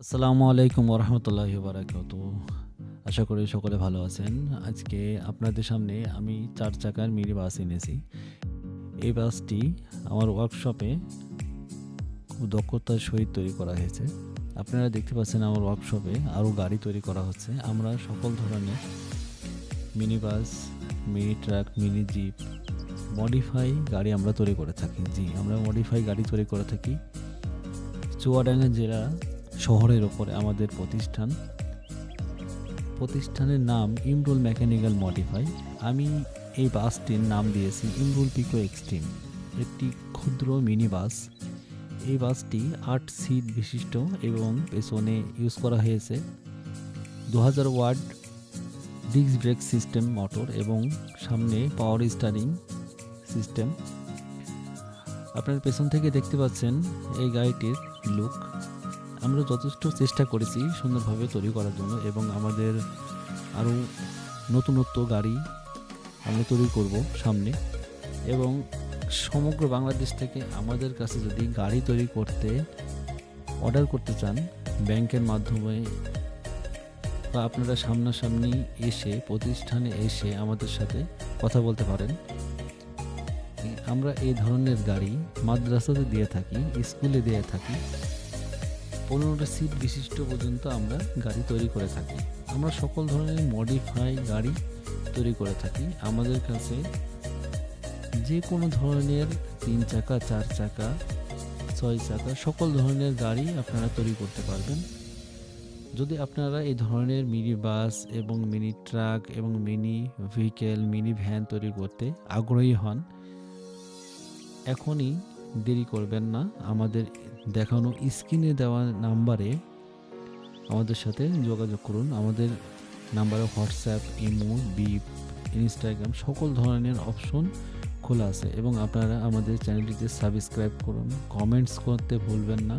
আসসালামু আলাইকুম ওরহমতুল্লাহি বারাকাতু। আশা করি সকলে ভালো আছেন। আজকে আপনাদের সামনে আমি ৪ চাকার মিনি বাস এনেছি। এই বাসটি আমার ওয়ার্কশপে খুব দক্ষতার সহিত তৈরি করা হয়েছে। আপনারা দেখতে পাচ্ছেন আমার ওয়ার্কশপে আরও গাড়ি তৈরি করা হচ্ছে। আমরা সকল ধরনের mini bus, mini truck, mini jeep, modify গাড়ি আমরা তৈরি করে থাকি। জি, আমরা মডিফাই গাড়ি তৈরি করে থাকি। চুয়াডাঙ্গা জেলা শহরের ওপরে আমাদের প্রতিষ্ঠানের নাম ইমরুল মেকানিক্যাল মডিফাই। আমি এই বাসটির নাম দিয়েছি ইমরুল পিকো এক্সট্রিম। একটি ক্ষুদ্র মিনি বাস। এই বাসটি ৮ সিট বিশিষ্ট এবং পেছনে ইউজ করা হয়েছে ২০০০ watt disc brake system motor এবং সামনে পাওয়ার স্টারিং সিস্টেম। আপনার পেছন থেকে দেখতে পাচ্ছেন এই গাড়িটির লুক। আমরা যথেষ্ট চেষ্টা করেছি সুন্দরভাবে তৈরি করার জন্য এবং আমাদের আরও নতুনত্ব গাড়ি আমরা তৈরি করব সামনে। এবং সমগ্র বাংলাদেশ থেকে আমাদের কাছে যদি গাড়ি তৈরি করতে অর্ডার করতে চান ব্যাংকের মাধ্যমে বা আপনারা সামনাসামনি এসে প্রতিষ্ঠানে এসে আমাদের সাথে কথা বলতে পারেন। আমরা এই ধরনের গাড়ি মাদ্রাসাতে দিয়ে থাকি, স্কুলে দিয়ে থাকি। ১৫টা সিট বিশিষ্ট পর্যন্ত আমরা গাড়ি তৈরি করে থাকি। আমরা সকল ধরনের মডিফাই গাড়ি তৈরি করে থাকি। আমাদের কাছে যে কোনো ধরনের ৩ চাকা, ৪ চাকা, ৬ চাকা সকল ধরনের গাড়ি আপনারা তৈরি করতে পারবেন। যদি আপনারা এই ধরনের মিনি বাস এবং মিনি ট্রাক এবং মিনি ভেহিকেল, মিনি ভ্যান তৈরি করতে আগ্রহী হন, এখনই দেরি করবেন না। আমাদের দেখানো স্ক্রিনে দেওয়া নাম্বারে আমাদের সাথে যোগাযোগ করুন। আমাদের নাম্বারে হোয়াটসঅ্যাপ, ইমো, বিপ, ইনস্টাগ্রাম সকল ধরনের অপশন খোলা আছে এবং আপনারা আমাদের চ্যানেলটিতে সাবস্ক্রাইব করুন। কমেন্টস করতে ভুলবেন না।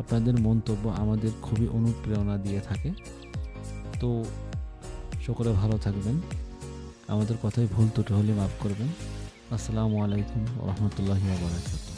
আপনাদের মন্তব্য আমাদের খুবই অনুপ্রেরণা দিয়ে থাকে। তো সকলে ভালো থাকবেন। আমাদের কথায় ভুল ত্রুটি হলে মাফ করবেন। আসসালামু আলাইকুম ওয়া রাহমাতুল্লাহি ওয়া বারাকাতুহু।